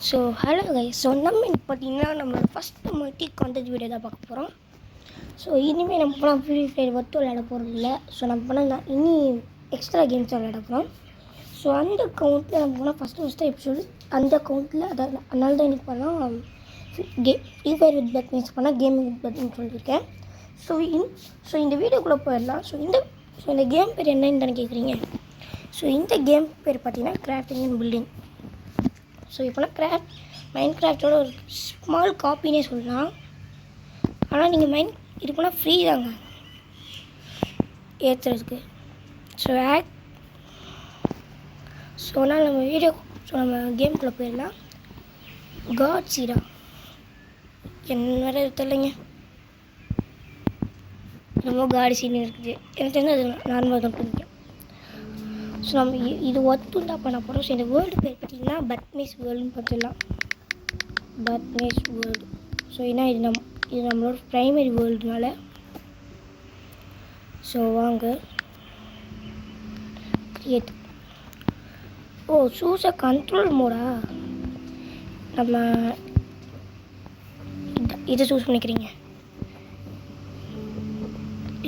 So hello guys. So நம்ம இன்னைக்கு பார்த்தீங்கன்னா நம்மளோட ஃபஸ்ட்டு மல்டி கான்டென்ட் வீடியோ தான் பார்க்க போகிறோம். ஸோ இனிமேல் நம்ம போனால் ஃப்ரீ ஃபயர் ஒர்த்து விளையாட போகிறது இல்லை. ஸோ நம்ம போனால் இனி எக்ஸ்ட்ரா கேம்ஸ் விளையாட போகிறோம். ஸோ அந்த கவுண்ட்டில் நம்ம போனால் ஃபஸ்ட்டு எபிசோடு அந்த கவுண்ட்டில் அதனால தான் எனக்கு பண்ணால் ஃப்ரீ ஃபயர் வித் பட்னிஸ் பண்ணால் கேமிங் வித் பட்னின்னு சொல்லியிருக்கேன். ஸோ இந்த வீடியோக்குள்ளே போயிடலாம். ஸோ இந்த கேம் பேர் என்னன்னு கேட்குறீங்க. ஸோ இந்த கேம் பேர் பார்த்தீங்கன்னா கிராஃப்டிங் அண்ட் பில்டிங். ஸோ இப்போனா மைண்ட் கிராஃப்டோட ஒரு ஸ்மால் காப்பினே சொல்லலாம். ஆனால் நீங்கள் இது போனால் ஃப்ரீ தாங்க ஏற்றுறதுக்கு. ஸோ ஆனால் நம்ம கேமுக்குள்ளே போயிடலாம். காட் சீரா என்ன வேறு தெரியலைங்க, ரொம்ப காடி சீன் இருக்குது. எனக்கு தெரிஞ்சு அது நார்மலாக தான் பிடிக்கும். ஸோ நம்ம இது ஒத்துண்டா பண்ண போகிறோம். ஸோ இந்த வேர்ல்டு பேர் பார்த்திங்கன்னா பட்மேஸ் வேர்ல்டுன்னு பார்த்துடலாம். பட்மேஸ் வேர்ல்டு. ஸோ ஏன்னா இது நம்மளோட ப்ரைமரி வேர்ல்டுனால. ஸோ வாங்க கிரியேட். சூஸ் கண்ட்ரோல் மோடா. நம்ம இதை சூஸ் பண்ணிக்கிறீங்க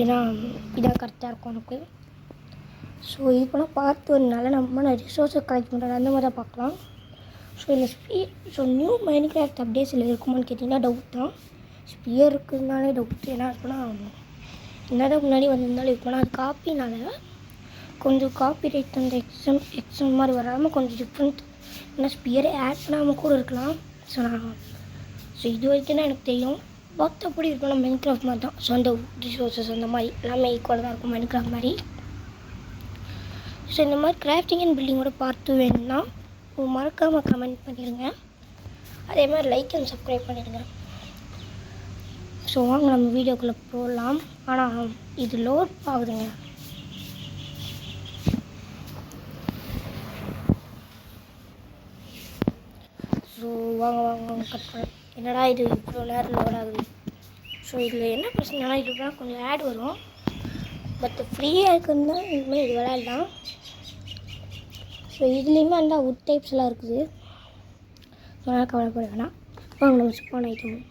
ஏன்னா இதான் கரெக்டாக இருக்கும் எனக்கு. ஸோ இது போனால் பார்த்து வரனால நம்ம ரிசோர்ஸை கலெக்ட் பண்ணுறது அந்த மாதிரி தான் பார்க்கலாம். ஸோ நியூ மைண்ட் கிராஃப்ட் அப்டேட்ஸில் இருக்குமான்னு கேட்டிங்கன்னா டவுட் தான். ஸ்பியர் இருக்குதுனாலே டவுட். ஏன்னா இப்போனா என்னதான் முன்னாடி வந்திருந்தாலும் இப்போனா அது காப்பினால கொஞ்சம் காப்பி ரைட் அந்த எக்ஸாம் மாதிரி வராமல் கொஞ்சம் டிஃப்ரெண்ட். ஏன்னா ஸ்பியரை ஆட் பண்ணாமல் கூட இருக்கலாம். ஸோ இது வரைக்கும் தான் எனக்கு தெரியும். பார்த்தபடி இருக்கணும் மைண்ட் கிராஃப்ட் மாதிரி தான். ஸோ அந்த ரிசோர்ஸஸ் அந்த மாதிரி எல்லாமே ஈக்குவலாக தான் இருக்கும் மைண்ட் கிராஃப்ட் மாதிரி. ஸோ இந்த மாதிரி கிராஃப்டிங் அண்ட் பில்டிங்கோட பார்த்து வேணும்னா மறக்காமல் கமெண்ட் பண்ணிடுங்க. அதே மாதிரி லைக் அண்ட் சப்ஸ்கிரைப் பண்ணிடுங்க. ஸோ வாங்க நம்ம வீடியோக்குள்ளே போகலாம். ஆனால் இது லோட் ஆகுதுங்க. ஸோ வாங்க கட் பண்ண. என்னடா இது இவ்வளோ நேரம் லோட் ஆகுது. ஸோ இதில் என்ன பிரச்சனைனா இதுதான் கொஞ்சம் ஆட் வரும். பட் ஃப்ரீயாக இருக்குன்னு தான் இனிமேல் இது விளையாடலாம். ஸோ இதுலேயுமே அந்த வுட் டைப்ஸ்லாம் இருக்குது. அதனால் கவலைப்பட வேணாம். வாங்க நம்ம ஸ்பான் ஆகிட்டோம்.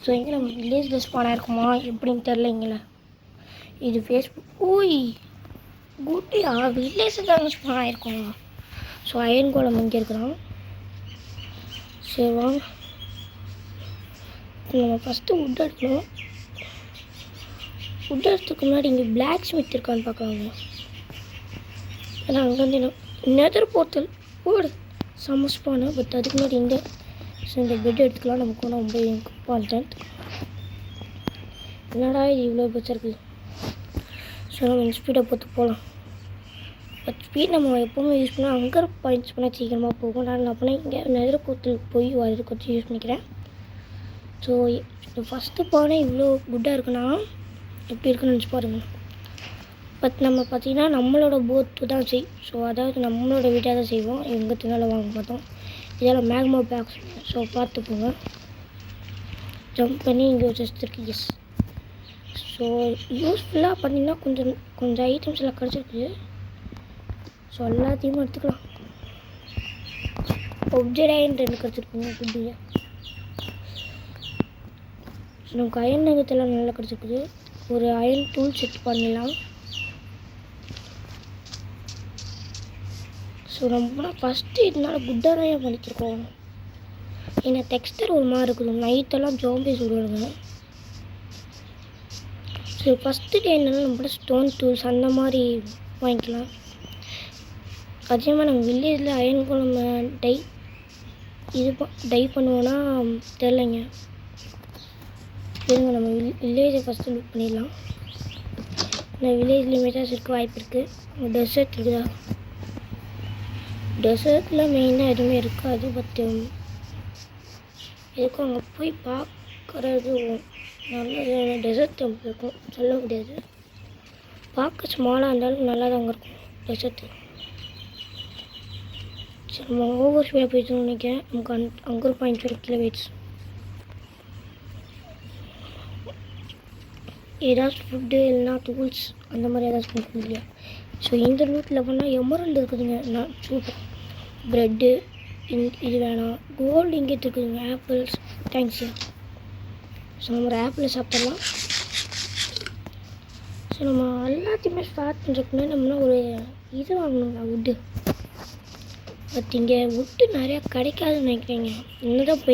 ஸோ எங்கே நம்ம வில்லேஜில் ஸ்பான் ஆகிருக்குமா எப்படின்னு தெரிலங்களே. இது ஃபேஸ்புக். குட்டியா வில்லேஜில் தாங்க ஸ்பான் ஆகிருக்கோம். ஸோ அயன் கோலம் இங்கே இருக்கிறோம். சரி வாங்க நம்ம ஃபஸ்ட்டு வுட் எடுக்கணும். வுட் எடுத்துக்கு முன்னாடி இங்கே பிளாக் ஸ்மித் இருக்கான்னு பார்க்கலாங்க. ஏன்னா அங்கே வந்து நெதர் போர்ட்டல் போடு சமஸ்பானு. பட் அதுக்கு முன்னாடி இந்த பெட் எடுத்துக்கலாம். நமக்கு ரொம்ப இம்பார்ட்டன்ட். என்னடா இது இவ்வளோ பெருசாக இருக்குது. ஸோ நம்ம ஸ்பீடை பார்த்து போகலாம். பட் ஸ்பீட் நம்ம எப்போவுமே யூஸ் பண்ணால் அங்கே பாயிண்ட்ஸ் பண்ணால் சீக்கிரமாக போகும். நான் அப்படின்னா இங்கே நெதர் போர்ட்டல் போய் அது கொஞ்சம் யூஸ் பண்ணிக்கிறேன். ஸோ ஃபஸ்ட்டு பானை இவ்வளோ குட்டாக இருக்குன்னா எப்படி இருக்குன்னு நினச்சி பாருங்கள். பட் நம்ம பார்த்திங்கன்னா நம்மளோட போட்டு தான் ஸோ அதாவது நம்மளோட வீட்டாக தான் செய்வோம். எங்கள் தினால வாங்க மாட்டோம். இதெல்லாம் மேக்மா பேக்ஸ். ஸோ பார்த்து போங்க. ஜம்ப் பண்ணி இங்கே ஒரு செஸ்ட் இருக்குது. எஸ். ஸோ யூஸ்ஃபுல்லாக பண்ணிங்கன்னா கொஞ்சம் ஐட்டம்ஸ் எல்லாம் கிடச்சிருக்கு. ஸோ எல்லாத்தையுமே எடுத்துக்கலாம். ஒப்ஜெக்ட் 2 கிடச்சிருக்குங்க குட்டியை. ஸோ நமக்கு அயன் நகத்தெல்லாம் நல்லா கிடச்சிருக்குது. ஒரு அயன் டூல் செட் பண்ணிடலாம். ஸோ நம்ம ஃபஸ்ட்டு இதனால் குட்டாக தான் ஏன் பண்ணிச்சிருக்கோம். ஏன்னா டெக்ஸ்டர் ஒரு மாதிரி இருக்குது. நைட்டெல்லாம் ஜோம்பிஸ் விடுவாங்க. ஸோ ஃபஸ்ட்டு டே என்னென்னா நம்மளோட ஸ்டோன் டூல்ஸ் அந்த மாதிரி வாங்கிக்கலாம். அதே மாதிரி நம்ம வில்லேஜில் அயன் கோலம் டை பண்ணுவோன்னா தெரிலைங்க. இருங்க நம்ம வில்லேஜை ஃபஸ்ட்டு லுக் பண்ணிடலாம். இந்த வில்லேஜில் மெட்டாஸ் இருக்க வாய்ப்பு இருக்குது. டெசர்ட் இருக்குதா? டெசர்ட்டில் மெயினாக எதுவுமே இருக்காது. பட் எதுக்கும் அங்கே போய் பார்க்குறது நல்லது. டெசர்ட் டெம்பிள் இருக்கும் சொல்ல முடியாது. பார்க்க ஸ்மாலாக இருந்தாலும் நல்லா தான் அங்கே இருக்கும் டெசர்ட்டு. சரி நம்ம ஓவர் ஸ்பீடாக போயிட்டு நினைக்கிறேன். நமக்கு அங்கே ஒரு பாயிண்ட் வரைக்கும் கீழே போயிடுச்சு. ஏதாச்சும் ஃபுட்டு இல்லைனா டூல்ஸ் அந்த மாதிரி ஏதாச்சும் பண்ண முடியாது. ஸோ இந்த ரூட்டில் பண்ணால் எமரல்டு இருக்குதுங்க. நான் சூப்பர் ப்ரெட்டு இது வேணாம். கோல்டு இங்கே இருக்குதுங்க. ஆப்பிள்ஸ் தேங்க்ஸ்யா. ஸோ நம்ம ஒரு ஆப்பிள் சாப்பிட்றலாம். ஸோ நம்ம எல்லாத்தையுமே ஸ்டார்ட் பண்ணுறதுக்குமே நம்ம ஒரு இது வாங்கணுங்க, வுட்டு. பட் இங்கே வுட்டு நிறையா கிடைக்காதுன்னு நினைக்கிறீங்க. என்னதான்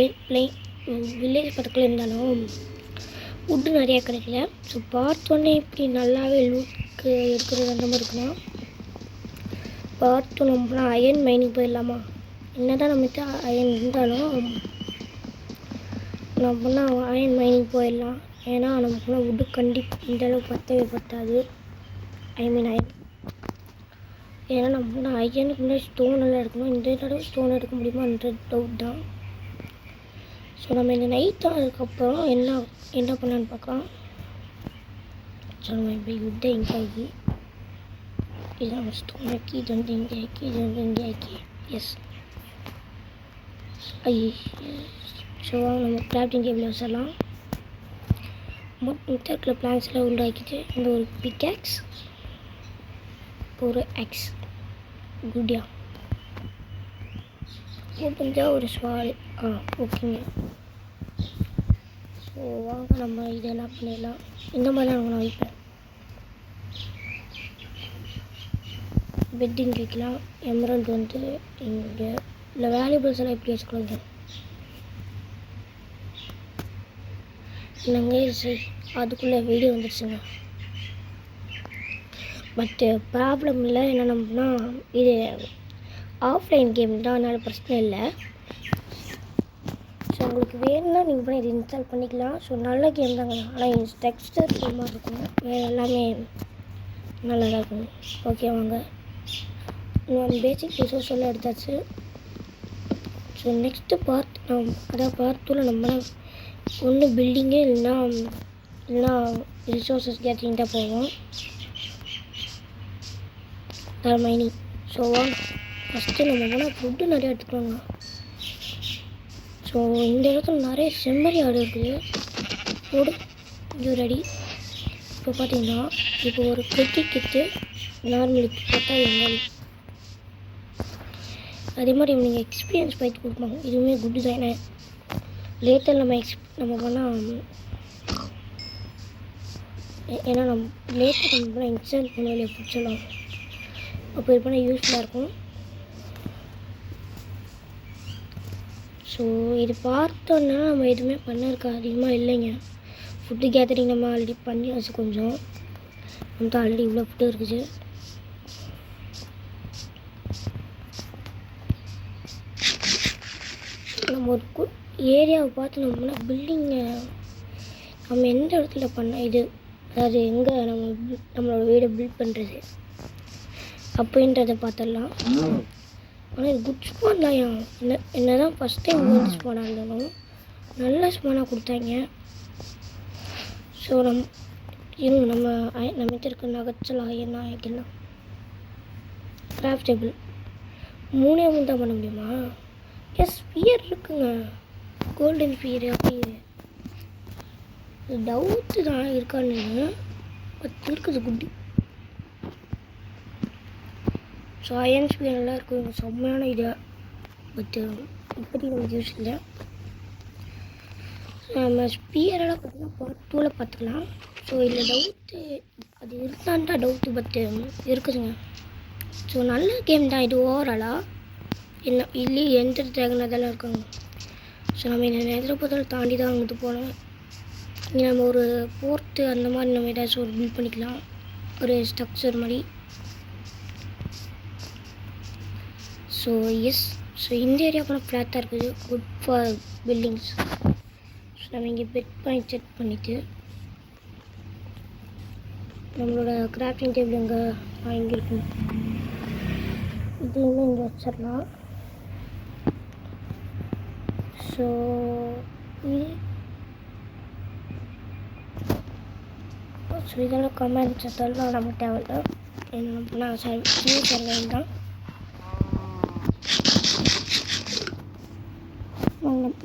வில்லேஜ் பக்கத்தில் இருந்தாலும் வுட்டு நிறையா கிடைக்கல. ஸோ பார்த்தோன்னே இப்படி நல்லாவே லூக்கு இருக்கிறது அந்த மாதிரி இருக்குன்னா பார்த்தோம். நம்மளாம் அயன் மைனிங் போயிடலாமா? என்ன தான் நம்மகிட்ட அயன் இருந்தாலும் நம்மளாம் அயன் மைனிங் போயிடலாம். ஏன்னா நமக்குலாம் வுட்டு இந்தளவுக்கு பற்றவே பற்றாது. அயன் ஏன்னா நம்ம அயனுக்கு முன்னாடி ஸ்டோன் எல்லாம் எடுக்கணும். இந்த தடவை ஸ்டோன் எடுக்க முடியுமான்ற டவுட் தான். ஸோ நம்ம இந்த நைட் ஆனதுக்கப்புறம் என்ன பண்ணலான்னு பார்க்கலாம். ஸோ நம்ம இப்போ வுட்டை இங்கே ஆக்கி இது நம்ம ஸ்டோன் ஆக்கி இது வந்து இங்கே ஆக்கி இது வந்து இங்கே ஆக்கி எஸ் ஸோ நம்ம கிராஃப்டிங் டேபிள் வச்சிடலாம். மொத்தம் இருக்கிற பிளான்ஸ்லாம் உண்டாக்கிட்டு இந்த ஒரு பிக்ஆக்ஸ் ஒரு ஆக்ஸ் குட்டியா முடிஞ்சா ஒரு ஸ்வால் ஓகேங்க. ஸோ வாங்க நம்ம இதெல்லாம் பண்ணிடலாம். இந்த மாதிரிலாம் நான் வைப்பேன். பெட்டிங் வைக்கலாம். எமரல்டு வந்து இங்கே இல்லை வேல்யூபிள்ஸ் எல்லாம் எப்படி வச்சுக்கலாங்க. இல்லைங்க சரி அதுக்குள்ளே வீடியோ வந்துடுச்சுங்க. பட்டு ப்ராப்ளம் இல்லை. என்னென்னா இது ஆஃப்லைன் கேம் தான், அதனால் பிரச்சனை இல்லை. ஸோ உங்களுக்கு வேணும்னா நீங்கள் போய் இது இன்ஸ்டால் பண்ணிக்கலாம். ஸோ நல்ல கேம் தாங்க. ஆனால் டெக்ஸ்டர் கேமாக இருக்கும். வேறு எல்லாமே நல்லா தான் இருக்கும். ஓகே வாங்க நம்ம பேசிக் ரிசோர்ஸ் எல்லாம் எடுத்தாச்சு. ஸோ நெக்ஸ்ட்டு அதாவது பார்ட் 2ல் நம்ம ஒன்று பில்டிங்கு இல்லைன்னா ரிசோர்ஸஸ் கேட்டரிங் தான் போவோம். மைனிங். ஸோ ஃபஸ்ட்டு நம்ம போனால் ஃபுட்டு நிறையா எடுத்துக்கலாங்க. ஸோ இந்த இடத்துல நிறைய செம்மறி ஆடு இருக்குது. ஃபுட்டு இது ரெடி. இப்போ பார்த்தீங்கன்னா இப்போ ஒரு கிட்டு நார்மலுக்கு பார்த்தா எங்கள் அதே மாதிரி நீங்கள் எக்ஸ்பீரியன்ஸ் பயிற்சி கொடுப்பாங்க. இதுவுமே குட்டு தான். ஏன்னா லேட்டர் நம்ம பண்ணால் ஏன்னா லேட்டர் நம்ம பண்ணால் இன்ஸ்டால் பண்ணல பிடிச்சலாம். அப்போ இது பண்ணால் யூஸ்ஃபுல்லாக இருக்கும். ஸோ இது பார்த்தோன்னா நம்ம எதுவுமே பண்ணிருக்க அதிகமாக இல்லைங்க. ஃபுட்டு கேதரிங் நம்ம ஆல்ரெடி பண்ணியாச்சு. கொஞ்சம் நம்ம தான் ஆல்ரெடி இவ்வளோ ஃபுட்டு இருக்குது. நம்ம ஒரு ஏரியாவை பார்த்து நம்மனா பில்டிங்கை நம்ம எந்த இடத்துல பண்ண இது அதாவது எங்கே நம்மளோட வீடை பில்ட் பண்ணுறது அப்படின்றத பார்த்துடலாம். ஆனால் இது குட் ஸ்பான் தான். என்ன தான் ஃபஸ்ட் டைம் வந்து ஸ்பானாக இருந்தாலும் நல்ல ஸ்பானாக கொடுத்தாங்க. ஸோ நம்ம இருக்க நகச்சலாம் என்ன ஆகிக்கலாம். கிராஃப்ட் டேபிள் 3 தான் பண்ண முடியுமா? எஸ் ஸ்பியர் இருக்குங்க. கோல்டன் ஸ்பியர் அப்படி டவுட்டு தான் இருக்கான்னு இருக்குது குட்டி. ஸோ அயன் ஸ்பியர் நல்லா இருக்குங்க. செம்மையான இது. பட்டு இப்படி நமக்கு யூஸ் இல்லை. நம்ம ஸ்பியரெல்லாம் பார்த்தீங்கன்னா பார்ட் 2ல் பார்த்துக்கலாம். ஸோ இதில் டவுட்டு அது இருந்தான்டா டவுட்டு பட்டு இருக்குதுங்க. ஸோ நல்ல கேம் தான் இது ஓவராலாக. என்ன இல்லையே எந்த தேங்கினதெல்லாம் இருக்காங்க. ஸோ நம்ம இந்த நேரத்தில் பார்த்தாலும் தாண்டி தான் அங்கிட்டு போனோம். இங்கே நம்ம ஒரு போர்ட்டு அந்த மாதிரி நம்ம ஏதாச்சும் ஒரு பில்ட் பண்ணிக்கலாம். ஒரு ஸ்ட்ரக்சர் மாதிரி. ஸோ எஸ் ஸோ இந்த ஏரியா கூட ஃப்ளாட்டாக இருக்குது. Good for buildings. ஸோ நம்ம இங்கே பெட் பாயிண்ட் செட் பண்ணிவிட்டு நம்மளோட கிராஃப்டிங் டேபிள் இங்கே இருக்கும். இதுலேயுமே இங்கே வச்சிடலாம். ஸோ இதெல்லாம் கமெண்ட்ஸ் அதெல்லாம் நமக்கு தேவையில்லை. நான் சர்வேல் தான்.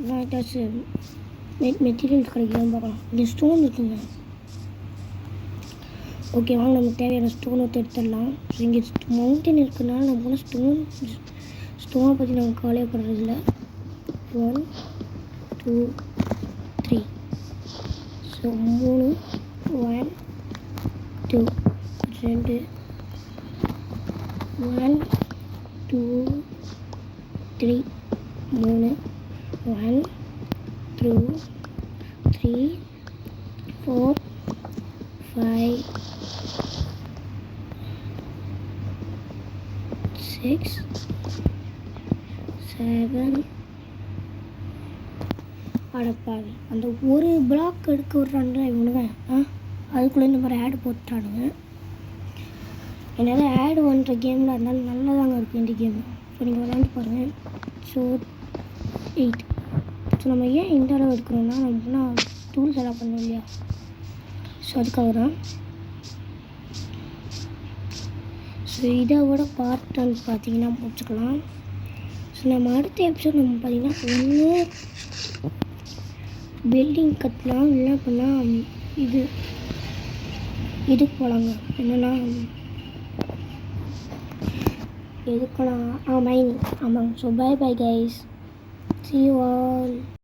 நான் ஏதாச்சும் மெட்டீரியல்ஸ் கிடைக்குதுன்னு பார்க்கலாம். இங்கே ஸ்டோன் இருக்குங்க. ஓகே வாங்க நமக்கு தேவையான ஸ்டோன் எடுத்துடலாம். ஸோ இங்கே மவுண்டன் இருக்கிறதுனால நம்ம போனால் ஸ்டோனை பற்றி நாங்கள் கவலைப்படுறதில்ல. 1 2 3. ஸோ 3 1 2 2 1 2 3 3 1 2 3 4 5 6 7. அடப்பாவி, அந்த ஒரு பிளாக் எடுக்க விட்றானுங்களா இவனுங்க. அதுக்குள்ளே இந்த மாதிரி ஆடு போட்டானுங்க. என்னால் ஆடு பண்ணுற கேமில் இருந்தாலும் நல்லா தாங்க இருக்கும் இந்த கேமு. ஸோ நீங்கள் விளாண்டு பாருங்கள். ஸோ 8. ஸோ நம்ம ஏன் இந்த அளவு எடுக்கிறோம்னா நம்மனா டூல்ஸ் எல்லாம் பண்ணோம் இல்லையா, ஸோ அதுக்காக தான். ஸோ இதை விட பார்ட் 1 பார்த்தீங்கன்னா முடிச்சுக்கலாம். ஸோ நம்ம அடுத்த எபிசோட் நம்ம பார்த்திங்கன்னா ஒன்று பில்டிங் கட்டலாம், இல்லை பண்ணால் இதுக்கு போகலாங்க. என்னென்னா எதுக்குலாம் மைனிங். ஆமாங்க. So by bye guys, see you all.